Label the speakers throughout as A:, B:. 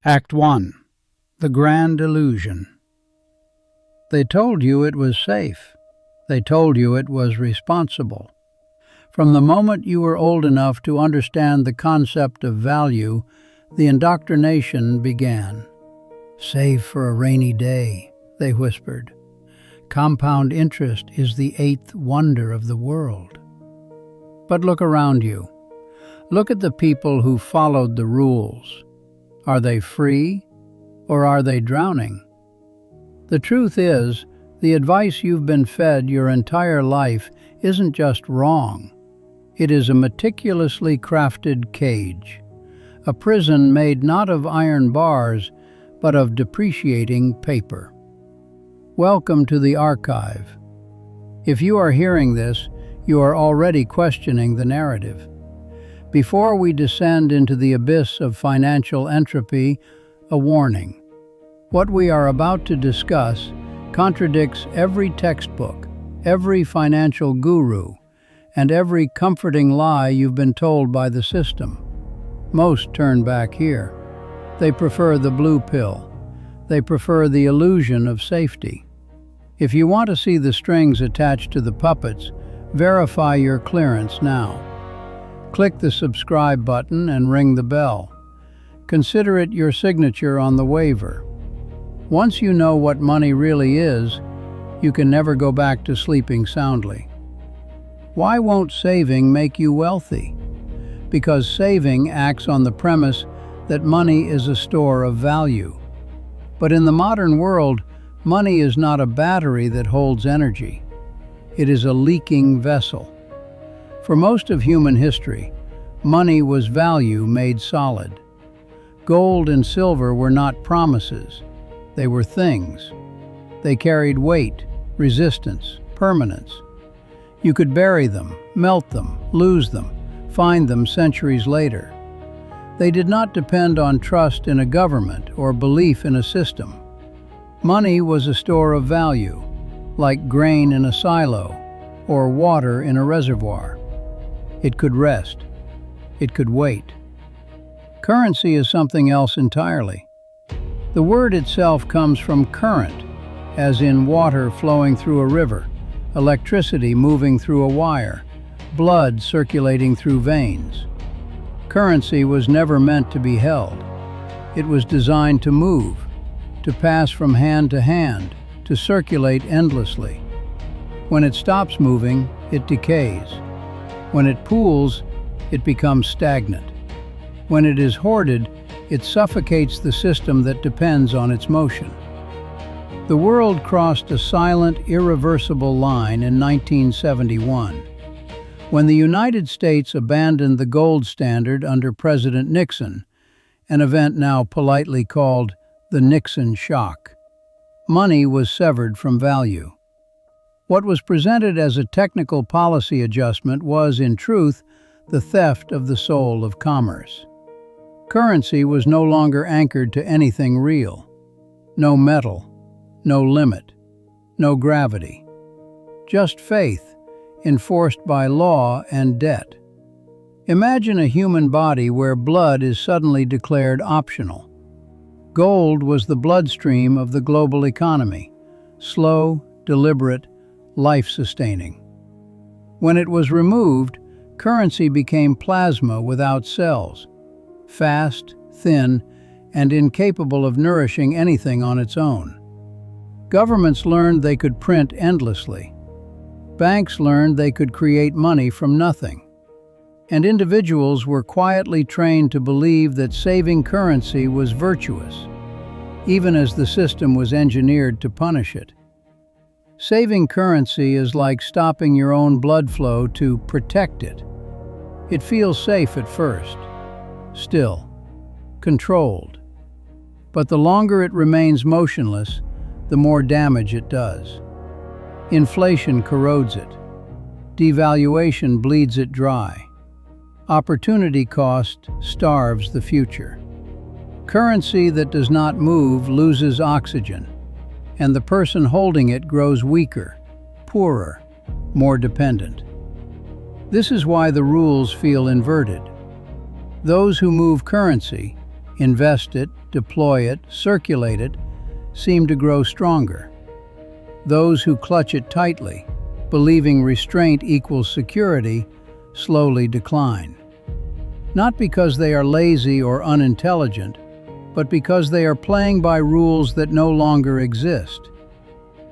A: Act 1. The Grand Illusion. They told you it was safe. They told you it was responsible. From the moment you were old enough to understand the concept of value, the indoctrination began. Save for a rainy day, they whispered. Compound interest is the eighth wonder of the world. But look around you. Look at the people who followed the rules. Are they free, or are they drowning? The truth is, the advice you've been fed your entire life isn't just wrong. It is a meticulously crafted cage, a prison made not of iron bars, but of depreciating paper. Welcome to the archive. If you are hearing this, you are already questioning the narrative. Before we descend into the abyss of financial entropy, a warning. What we are about to discuss contradicts every textbook, every financial guru, and every comforting lie you've been told by the system. Most turn back here. They prefer the blue pill. They prefer the illusion of safety. If you want to see the strings attached to the puppets, verify your clearance now. Click the subscribe button and ring the bell. Consider it your signature on the waiver. Once you know what money really is, you can never go back to sleeping soundly. Why won't saving make you wealthy? Because saving acts on the premise that money is a store of value. But in the modern world, money is not a battery that holds energy. It is a leaking vessel. For most of human history, money was value made solid. Gold and silver were not promises. They were things. They carried weight, resistance, permanence. You could bury them, melt them, lose them, find them centuries later. They did not depend on trust in a government or belief in a system. Money was a store of value, like grain in a silo or water in a reservoir. It could rest. It could wait. Currency is something else entirely. The word itself comes from current, as in water flowing through a river, electricity moving through a wire, blood circulating through veins. Currency was never meant to be held. It was designed to move, to pass from hand to hand, to circulate endlessly. When it stops moving, it decays. When it pools, it becomes stagnant. When it is hoarded, it suffocates the system that depends on its motion. The world crossed a silent, irreversible line in 1971, when the United States abandoned the gold standard under President Nixon, an event now politely called the Nixon shock. Money was severed from value. What was presented as a technical policy adjustment was, in truth, the theft of the soul of commerce. Currency was no longer anchored to anything real. No metal, no limit, no gravity. Just faith, enforced by law and debt. Imagine a human body where blood is suddenly declared optional. Gold was the bloodstream of the global economy, slow, deliberate, life-sustaining. When it was removed, currency became plasma without cells, fast, thin, and incapable of nourishing anything on its own. Governments learned they could print endlessly. Banks learned they could create money from nothing. And individuals were quietly trained to believe that saving currency was virtuous, even as the system was engineered to punish it. Saving currency is like stopping your own blood flow to protect it. It feels safe at first, still, controlled. But the longer it remains motionless, the more damage it does. Inflation corrodes it. Devaluation bleeds it dry. Opportunity cost starves the future. Currency that does not move loses oxygen, and the person holding it grows weaker, poorer, more dependent. This is why the rules feel inverted. Those who move currency, invest it, deploy it, circulate it, seem to grow stronger. Those who clutch it tightly, believing restraint equals security, slowly decline. Not because they are lazy or unintelligent, but because they are playing by rules that no longer exist.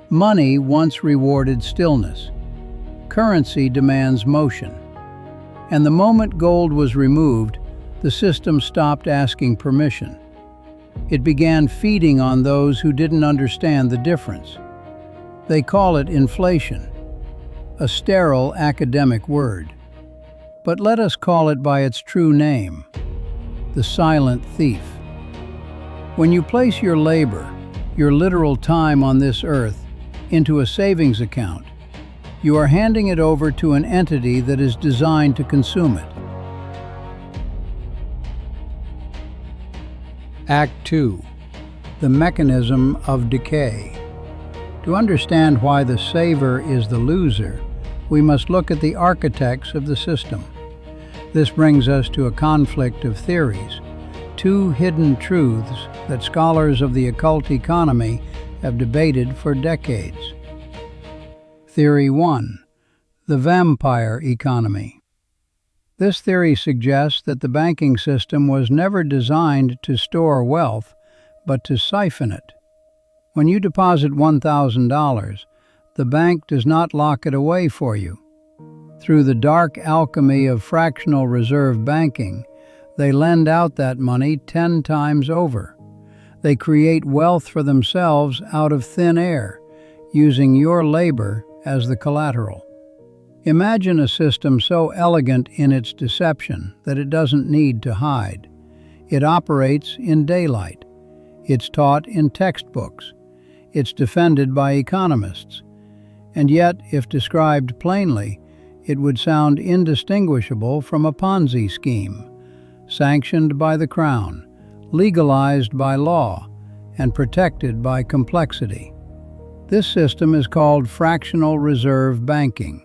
A: Money once rewarded stillness. Currency demands motion. And the moment gold was removed, the system stopped asking permission. It began feeding on those who didn't understand the difference. They call it inflation, a sterile academic word. But let us call it by its true name, the silent thief. When you place your labor, your literal time on this earth, into a savings account, you are handing it over to an entity that is designed to consume it. Act 2. The Mechanism of Decay. To understand why the saver is the loser, we must look at the architects of the system. This brings us to a conflict of theories, two hidden truths that scholars of the occult economy have debated for decades. Theory 1. The vampire economy. This theory suggests that the banking system was never designed to store wealth, but to siphon it. When you deposit $1,000, the bank does not lock it away for you. Through the dark alchemy of fractional reserve banking, they lend out that money 10 times over. They create wealth for themselves out of thin air, using your labor as the collateral. Imagine a system so elegant in its deception that it doesn't need to hide. It operates in daylight. It's taught in textbooks. It's defended by economists. And yet, if described plainly, it would sound indistinguishable from a Ponzi scheme, sanctioned by the Crown, legalized by law, and protected by complexity. This system is called fractional reserve banking.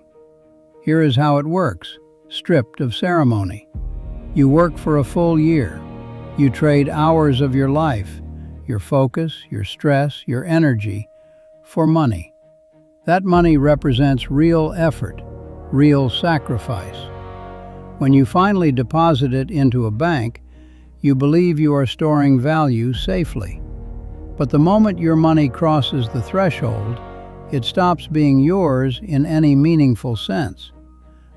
A: Here is how it works, stripped of ceremony. You work for a full year. You trade hours of your life, your focus, your stress, your energy, for money. That money represents real effort, real sacrifice. When you finally deposit it into a bank, you believe you are storing value safely. But the moment your money crosses the threshold, it stops being yours in any meaningful sense.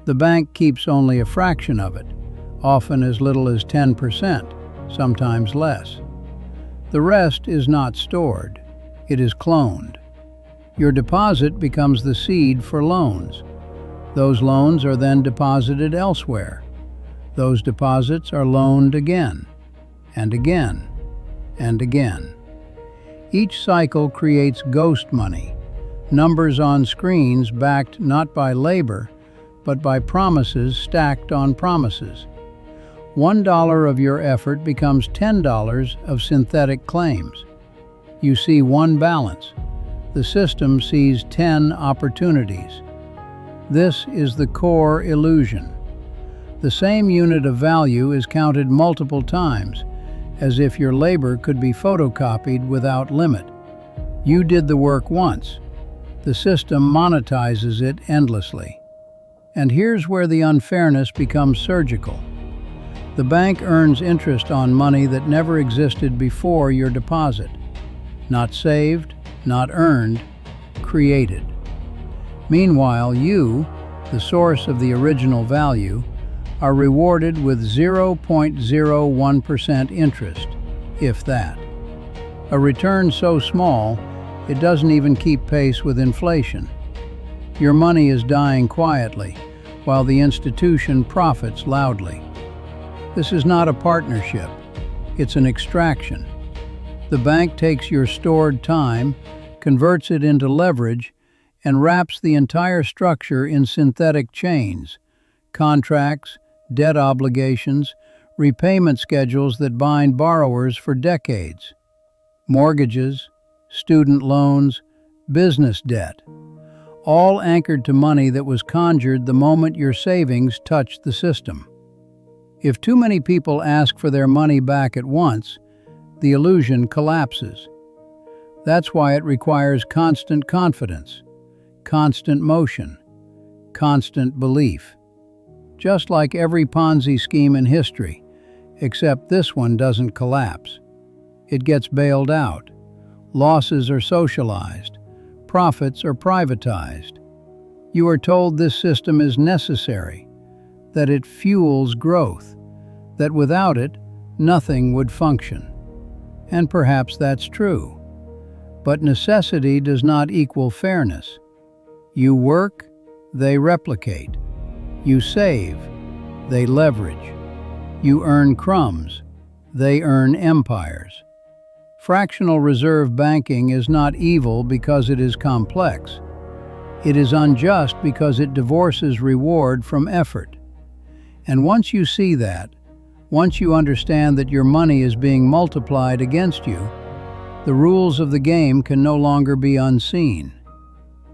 A: The bank keeps only a fraction of it, often as little as 10%, sometimes less. The rest is not stored, it is cloned. Your deposit becomes the seed for loans. Those loans are then deposited elsewhere. Those deposits are loaned again, and again, and again. Each cycle creates ghost money, numbers on screens backed not by labor, but by promises stacked on promises. $1 of your effort becomes $10 of synthetic claims. You see one balance. The system sees 10 opportunities. This is the core illusion. The same unit of value is counted multiple times, as if your labor could be photocopied without limit. You did the work once. The system monetizes it endlessly. And here's where the unfairness becomes surgical. The bank earns interest on money that never existed before your deposit. Not saved, not earned, created. Meanwhile, you, the source of the original value, are rewarded with 0.01% interest, if that. A return so small, it doesn't even keep pace with inflation. Your money is dying quietly, while the institution profits loudly. This is not a partnership, it's an extraction. The bank takes your stored time, converts it into leverage, and wraps the entire structure in synthetic chains, contracts, debt obligations, repayment schedules that bind borrowers for decades. Mortgages, student loans, business debt, all anchored to money that was conjured the moment your savings touched the system. If too many people ask for their money back at once, the illusion collapses. That's why it requires constant confidence, constant motion, constant belief. Just like every Ponzi scheme in history, except this one doesn't collapse. It gets bailed out. Losses are socialized. Profits are privatized. You are told this system is necessary, that it fuels growth, that without it, nothing would function. And perhaps that's true. But necessity does not equal fairness. You work, they replicate. You save, they leverage. You earn crumbs, they earn empires. Fractional reserve banking is not evil because it is complex. It is unjust because it divorces reward from effort. And once you see that, once you understand that your money is being multiplied against you, the rules of the game can no longer be unseen.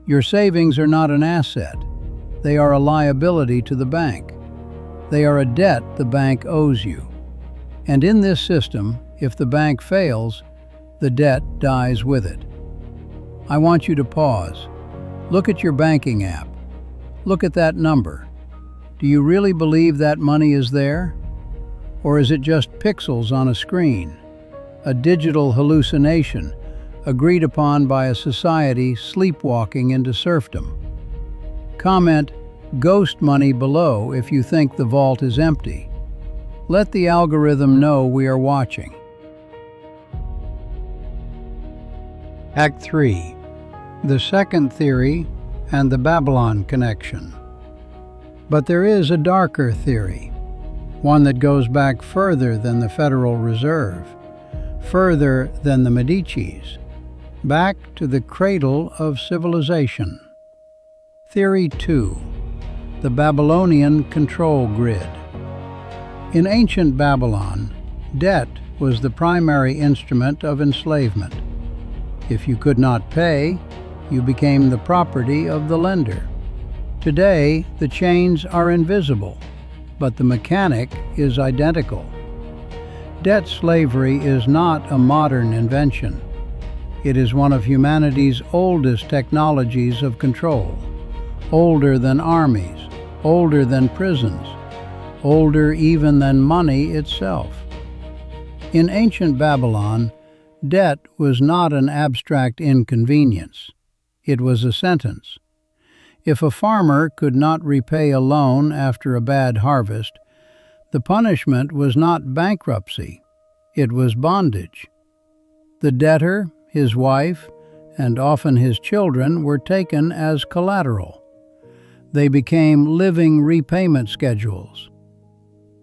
A: Your savings are not an asset. They are a liability to the bank. They are a debt the bank owes you. And in this system, if the bank fails, the debt dies with it. I want you to pause. Look at your banking app. Look at that number. Do you really believe that money is there? Or is it just pixels on a screen? A digital hallucination agreed upon by a society sleepwalking into serfdom? Comment "ghost money" below if you think the vault is empty. Let the algorithm know we are watching. Act 3. The second theory and the Babylon connection. But there is a darker theory, one that goes back further than the Federal Reserve, further than the Medicis, back to the cradle of civilization. Theory 2. The Babylonian control grid. In ancient Babylon, debt was the primary instrument of enslavement. If you could not pay, you became the property of the lender. Today, the chains are invisible, but the mechanic is identical. Debt slavery is not a modern invention. It is one of humanity's oldest technologies of control, older than armies, older than prisons, older even than money itself. In ancient Babylon, debt was not an abstract inconvenience. It was a sentence. If a farmer could not repay a loan after a bad harvest, the punishment was not bankruptcy, it was bondage. The debtor, his wife, and often his children were taken as collateral. They became living repayment schedules.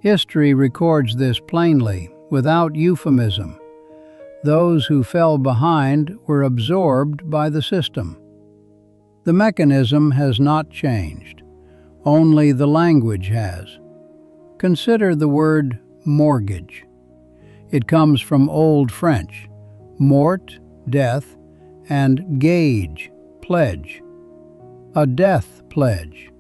A: History records this plainly, without euphemism. Those who fell behind were absorbed by the system. The mechanism has not changed. Only the language has. Consider the word mortgage. It comes from Old French, mort, death, and gage, pledge. A death pledge,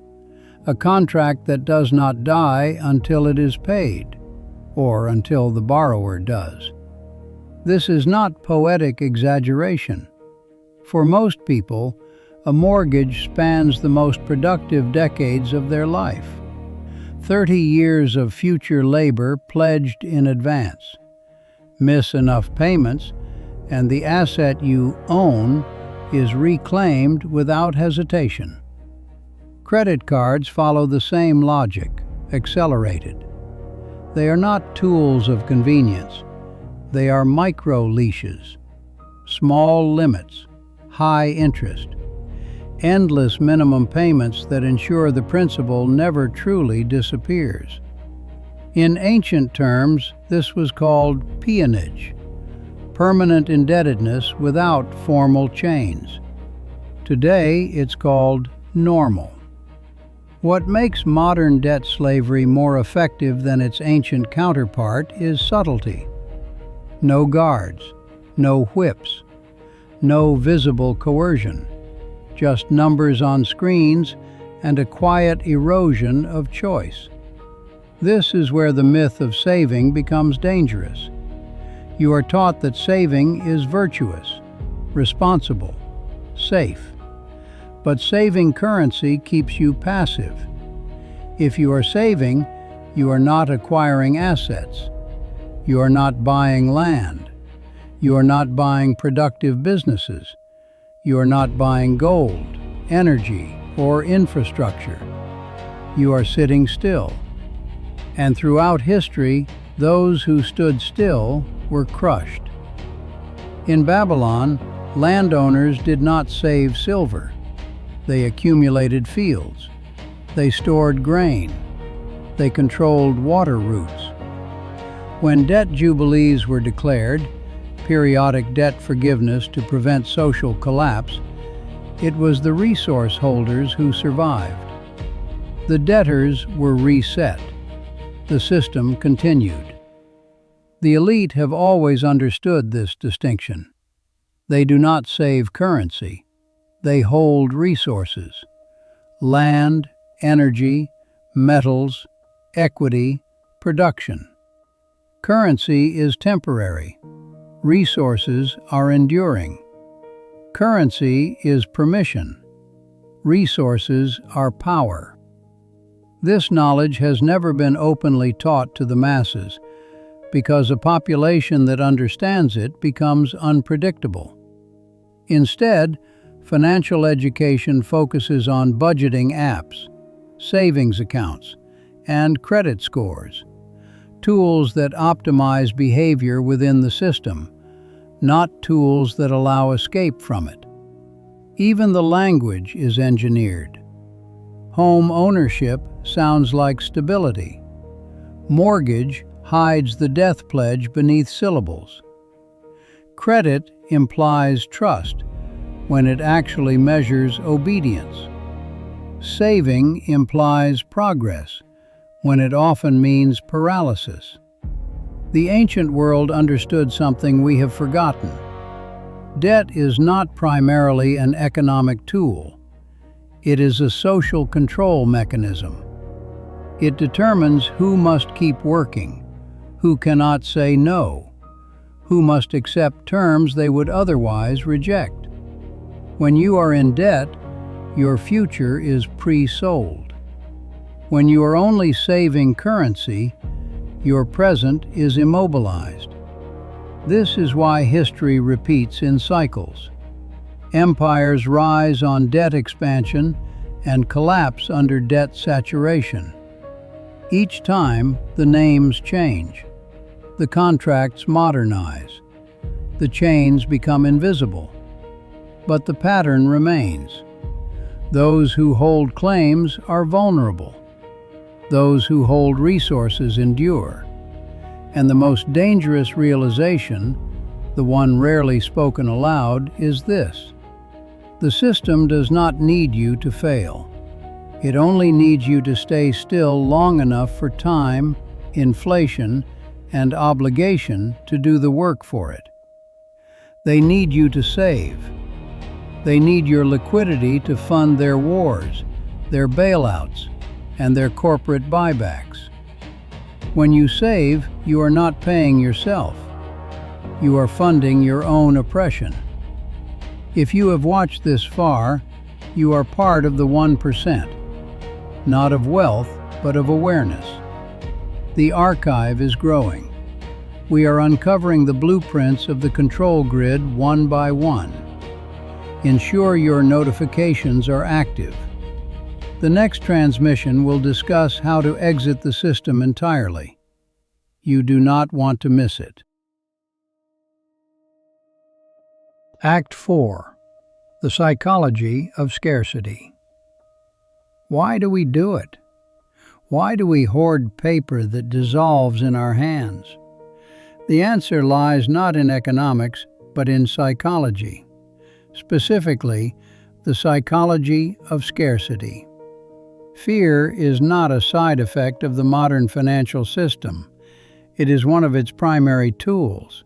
A: a contract that does not die until it is paid, or until the borrower does. This is not poetic exaggeration. For most people, a mortgage spans the most productive decades of their life. 30 years of future labor pledged in advance. Miss enough payments, and the asset you own is reclaimed without hesitation. Credit cards follow the same logic, accelerated. They are not tools of convenience. They are micro-leashes, small limits, high interest, endless minimum payments that ensure the principal never truly disappears. In ancient terms, this was called peonage, permanent indebtedness without formal chains. Today, it's called normal. What makes modern debt slavery more effective than its ancient counterpart is subtlety. No guards, no whips, no visible coercion. Just numbers on screens and a quiet erosion of choice. This is where the myth of saving becomes dangerous. You are taught that saving is virtuous, responsible, safe. But saving currency keeps you passive. If you are saving, you are not acquiring assets. You are not buying land. You are not buying productive businesses. You are not buying gold, energy, or infrastructure. You are sitting still. And throughout history, those who stood still were crushed. In Babylon, landowners did not save silver. They accumulated fields. They stored grain. They controlled water routes. When debt jubilees were declared, periodic debt forgiveness to prevent social collapse, it was the resource holders who survived. The debtors were reset. The system continued. The elite have always understood this distinction. They do not save currency. They hold resources: land, energy, metals, equity, production. Currency is temporary. Resources are enduring. Currency is permission. Resources are power. This knowledge has never been openly taught to the masses because a population that understands it becomes unpredictable. Instead, financial education focuses on budgeting apps, savings accounts, and credit scores, tools that optimize behavior within the system, not tools that allow escape from it. Even the language is engineered. Home ownership sounds like stability. Mortgage hides the death pledge beneath syllables. Credit implies trust when it actually measures obedience. Saving implies progress when it often means paralysis. The ancient world understood something we have forgotten. Debt is not primarily an economic tool. It is a social control mechanism. It determines who must keep working, who cannot say no, who must accept terms they would otherwise reject. When you are in debt, your future is pre-sold. When you are only saving currency, your present is immobilized. This is why history repeats in cycles. Empires rise on debt expansion and collapse under debt saturation. Each time, the names change. The contracts modernize. The chains become invisible. But the pattern remains. Those who hold claims are vulnerable. Those who hold resources endure. And the most dangerous realization, the one rarely spoken aloud, is this: the system does not need you to fail. It only needs you to stay still long enough for time, inflation, and obligation to do the work for it. They need you to save. They need your liquidity to fund their wars, their bailouts, and their corporate buybacks. When you save, you are not paying yourself. You are funding your own oppression. If you have watched this far, you are part of the 1%, not of wealth, but of awareness. The archive is growing. We are uncovering the blueprints of the control grid one by one. Ensure your notifications are active. The next transmission will discuss how to exit the system entirely. You do not want to miss it. Act 4. The Psychology of Scarcity. Why do we do it? Why do we hoard paper that dissolves in our hands? The answer lies not in economics, but in psychology. Specifically, the psychology of scarcity. Fear is not a side effect of the modern financial system. It is one of its primary tools.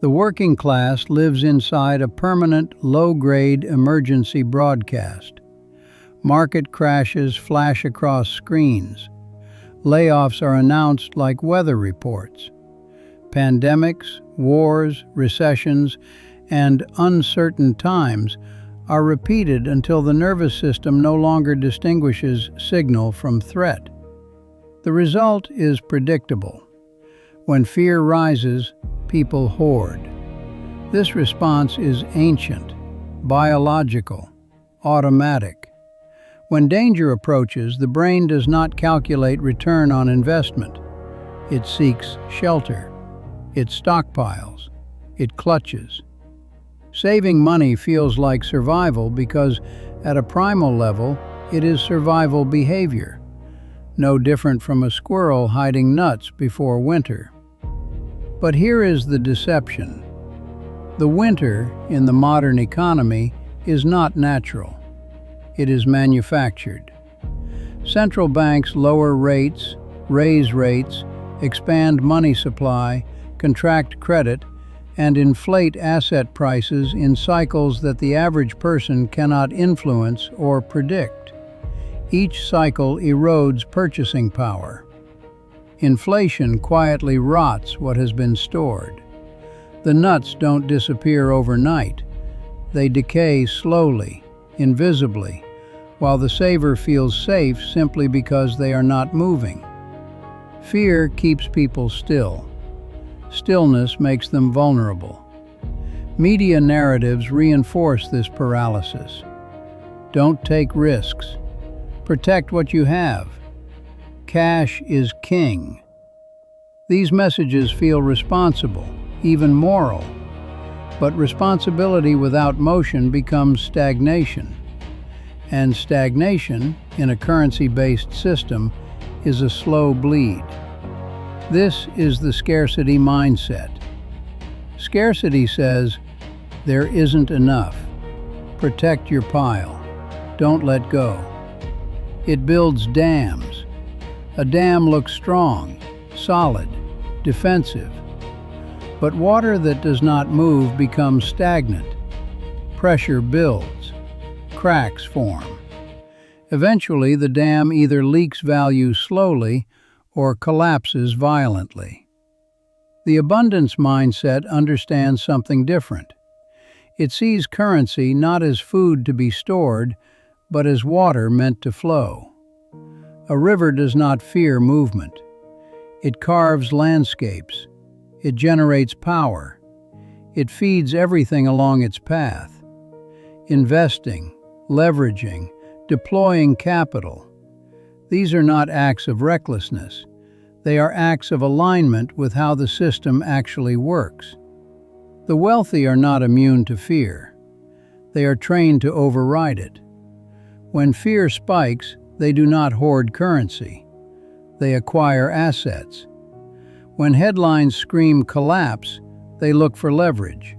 A: The working class lives inside a permanent, low-grade emergency broadcast. Market crashes flash across screens. Layoffs are announced like weather reports. Pandemics, wars, recessions, and uncertain times are repeated until the nervous system no longer distinguishes signal from threat. The result is predictable. When fear rises, people hoard. This response is ancient, biological, automatic. When danger approaches, the brain does not calculate return on investment. It seeks shelter. It stockpiles. It clutches. Saving money feels like survival because, at a primal level, it is survival behavior, no different from a squirrel hiding nuts before winter. But here is the deception. The winter, in the modern economy, is not natural. It is manufactured. Central banks lower rates, raise rates, expand money supply, contract credit, and inflate asset prices in cycles that the average person cannot influence or predict. Each cycle erodes purchasing power. Inflation quietly rots what has been stored. The nuts don't disappear overnight. They decay slowly, invisibly, while the saver feels safe simply because they are not moving. Fear keeps people still. Stillness makes them vulnerable. Media narratives reinforce this paralysis. Don't take risks. Protect what you have. Cash is king. These messages feel responsible, even moral. But responsibility without motion becomes stagnation. And stagnation, in a currency-based system, is a slow bleed. This is the scarcity mindset. Scarcity says, there isn't enough. Protect your pile. Don't let go. It builds dams. A dam looks strong, solid, defensive. But water that does not move becomes stagnant. Pressure builds. Cracks form. Eventually, the dam either leaks value slowly or collapses violently. The abundance mindset understands something different. It sees currency not as food to be stored, but as water meant to flow. A river does not fear movement. It carves landscapes. It generates power. It feeds everything along its path. Investing, leveraging, deploying capital. These are not acts of recklessness. They are acts of alignment with how the system actually works. The wealthy are not immune to fear. They are trained to override it. When fear spikes, they do not hoard currency. They acquire assets. When headlines scream collapse, they look for leverage.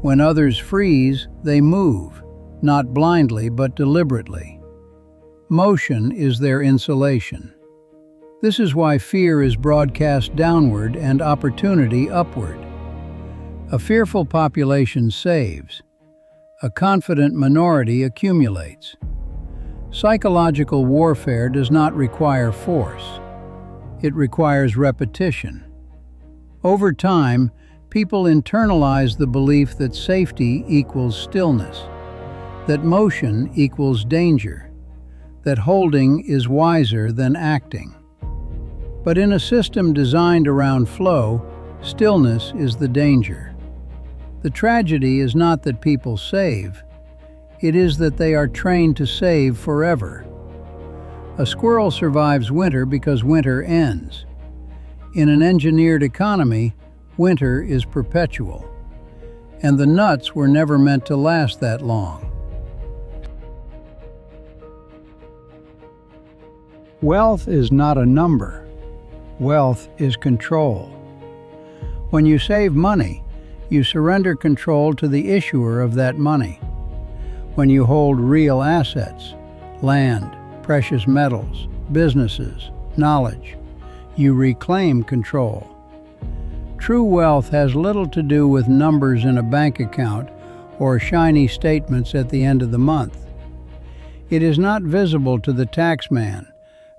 A: When others freeze, they move, not blindly but deliberately. Motion is their insulation. This is why fear is broadcast downward and opportunity upward. A fearful population saves. A confident minority accumulates. Psychological warfare does not require force. It requires repetition. Over time, people internalize the belief that safety equals stillness, that motion equals danger, that holding is wiser than acting. But in a system designed around flow, stillness is the danger. The tragedy is not that people save, it is that they are trained to save forever. A squirrel survives winter because winter ends. In an engineered economy, winter is perpetual. And the nuts were never meant to last that long. Wealth is not a number. Wealth is control. When you save money, you surrender control to the issuer of that money. When you hold real assets, land, precious metals, businesses, knowledge, you reclaim control. True wealth has little to do with numbers in a bank account or shiny statements at the end of the month. It is not visible to the taxman,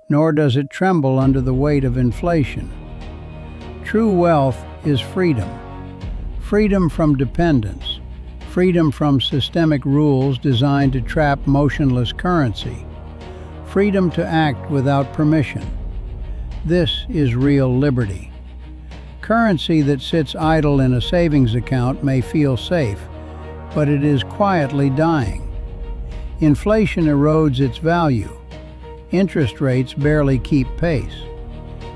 A: nor does it tremble under the weight of inflation. True wealth is freedom. Freedom from dependence. Freedom from systemic rules designed to trap motionless currency. Freedom to act without permission. This is real liberty. Currency that sits idle in a savings account may feel safe, but it is quietly dying. Inflation erodes its value. Interest rates barely keep pace.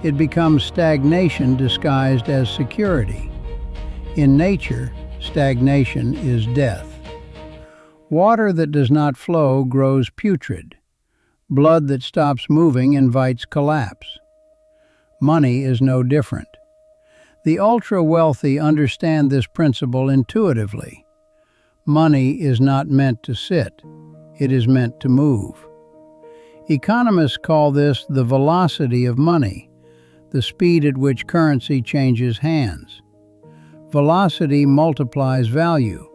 A: It becomes stagnation disguised as security. In nature, stagnation is death. Water that does not flow grows putrid. Blood that stops moving invites collapse. Money is no different. The ultra-wealthy understand this principle intuitively. Money is not meant to sit. It is meant to move. Economists call this the velocity of money, the speed at which currency changes hands. Velocity multiplies value.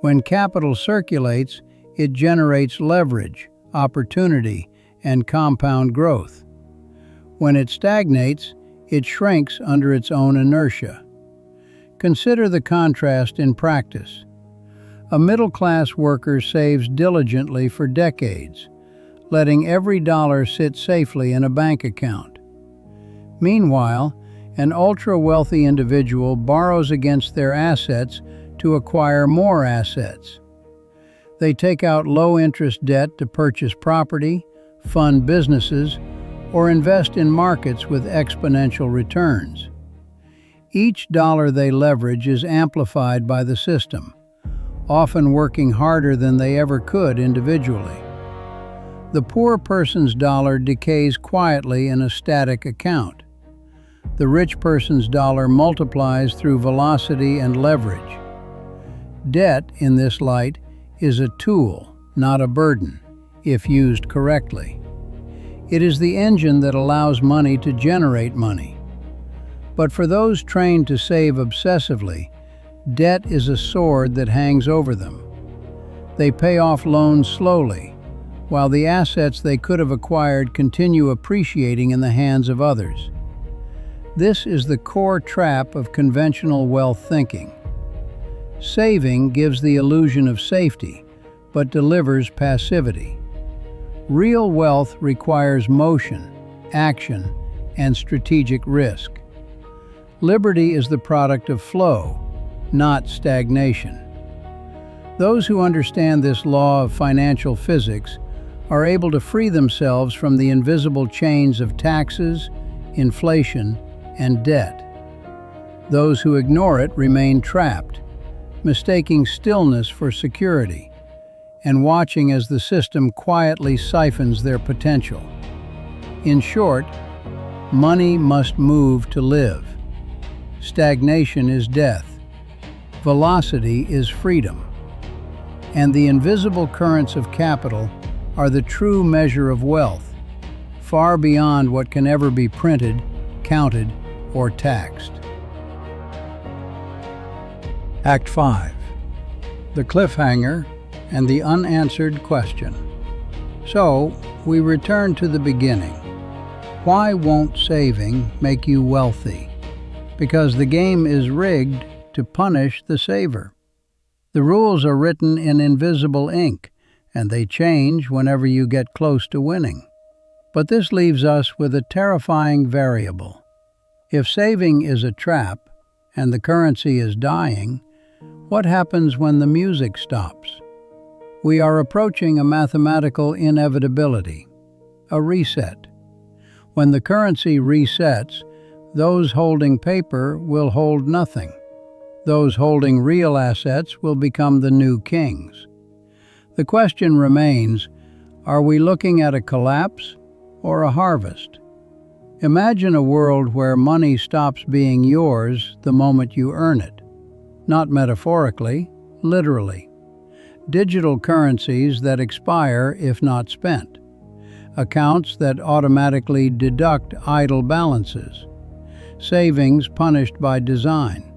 A: When capital circulates, it generates leverage, opportunity, and compound growth. When it stagnates, it shrinks under its own inertia. Consider the contrast in practice. A middle-class worker saves diligently for decades, letting every dollar sit safely in a bank account. Meanwhile, an ultra-wealthy individual borrows against their assets to acquire more assets. They take out low-interest debt to purchase property, fund businesses, or invest in markets with exponential returns. Each dollar they leverage is amplified by the system, often working harder than they ever could individually. The poor person's dollar decays quietly in a static account. The rich person's dollar multiplies through velocity and leverage. Debt, in this light, is a tool, not a burden, if used correctly. It is the engine that allows money to generate money. But for those trained to save obsessively, debt is a sword that hangs over them. They pay off loans slowly, while the assets they could have acquired continue appreciating in the hands of others. This is the core trap of conventional wealth thinking. Saving gives the illusion of safety, but delivers passivity. Real wealth requires motion, action, and strategic risk. Liberty is the product of flow, not stagnation. Those who understand this law of financial physics are able to free themselves from the invisible chains of taxes, inflation, and debt. Those who ignore it remain trapped, mistaking stillness for security, and watching as the system quietly siphons their potential. In short, money must move to live. Stagnation is death. Velocity is freedom. And the invisible currents of capital are the true measure of wealth, far beyond what can ever be printed, counted, or taxed. Act 5. The Cliffhanger and the Unanswered Question. So, we return to the beginning. Why won't saving make you wealthy? Because the game is rigged to punish the saver. The rules are written in invisible ink, and they change whenever you get close to winning. But this leaves us with a terrifying variable. If saving is a trap, and the currency is dying, what happens when the music stops? We are approaching a mathematical inevitability, a reset. When the currency resets, those holding paper will hold nothing. Those holding real assets will become the new kings. The question remains, are we looking at a collapse or a harvest? Imagine a world where money stops being yours the moment you earn it. Not metaphorically, literally. Digital currencies that expire if not spent. Accounts that automatically deduct idle balances. Savings punished by design.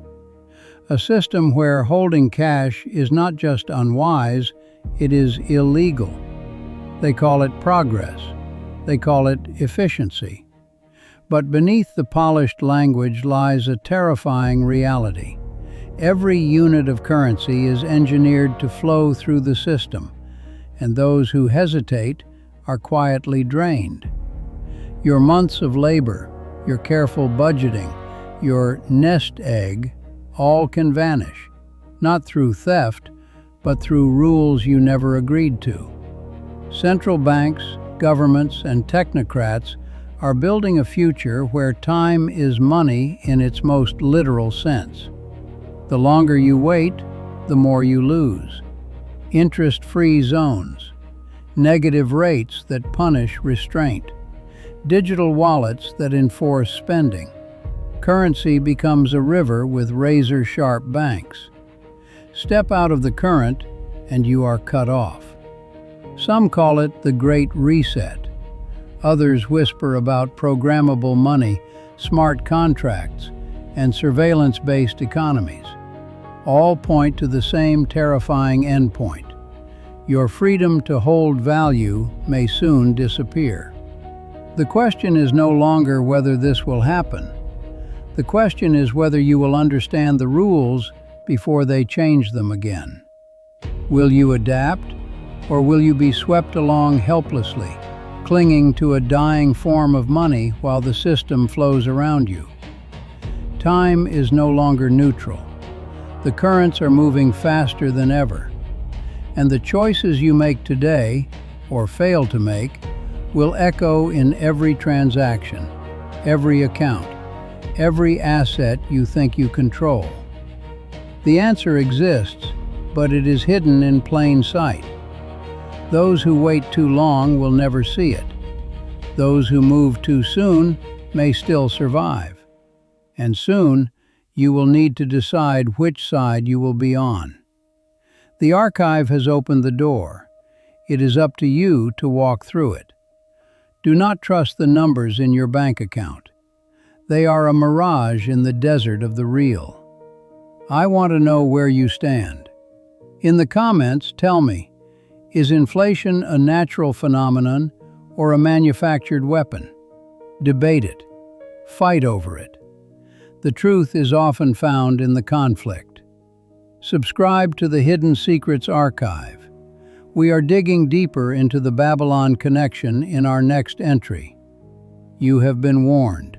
A: A system where holding cash is not just unwise, it is illegal. They call it progress. They call it efficiency. But beneath the polished language lies a terrifying reality. Every unit of currency is engineered to flow through the system, and those who hesitate are quietly drained. Your months of labor, your careful budgeting, your nest egg, all can vanish, not through theft, but through rules you never agreed to. Central banks, governments, and technocrats are building a future where time is money in its most literal sense. The longer you wait, the more you lose. Interest-free zones, negative rates that punish restraint, digital wallets that enforce spending. Currency becomes a river with razor-sharp banks. Step out of the current and you are cut off. Some call it the Great Reset. Others whisper about programmable money, smart contracts, and surveillance-based economies. All point to the same terrifying endpoint. Your freedom to hold value may soon disappear. The question is no longer whether this will happen. The question is whether you will understand the rules before they change them again. Will you adapt, or will you be swept along helplessly, clinging to a dying form of money while the system flows around you? Time is no longer neutral. The currents are moving faster than ever, and the choices you make today, or fail to make, will echo in every transaction, every account, every asset you think you control. The answer exists, but it is hidden in plain sight. Those who wait too long will never see it. Those who move too soon may still survive. And soon, you will need to decide which side you will be on. The archive has opened the door. It is up to you to walk through it. Do not trust the numbers in your bank account. They are a mirage in the desert of the real. I want to know where you stand. In the comments, tell me, is inflation a natural phenomenon or a manufactured weapon? Debate it. Fight over it. The truth is often found in the conflict. Subscribe to the Hidden Secrets Archive. We are digging deeper into the Babylon connection in our next entry. You have been warned.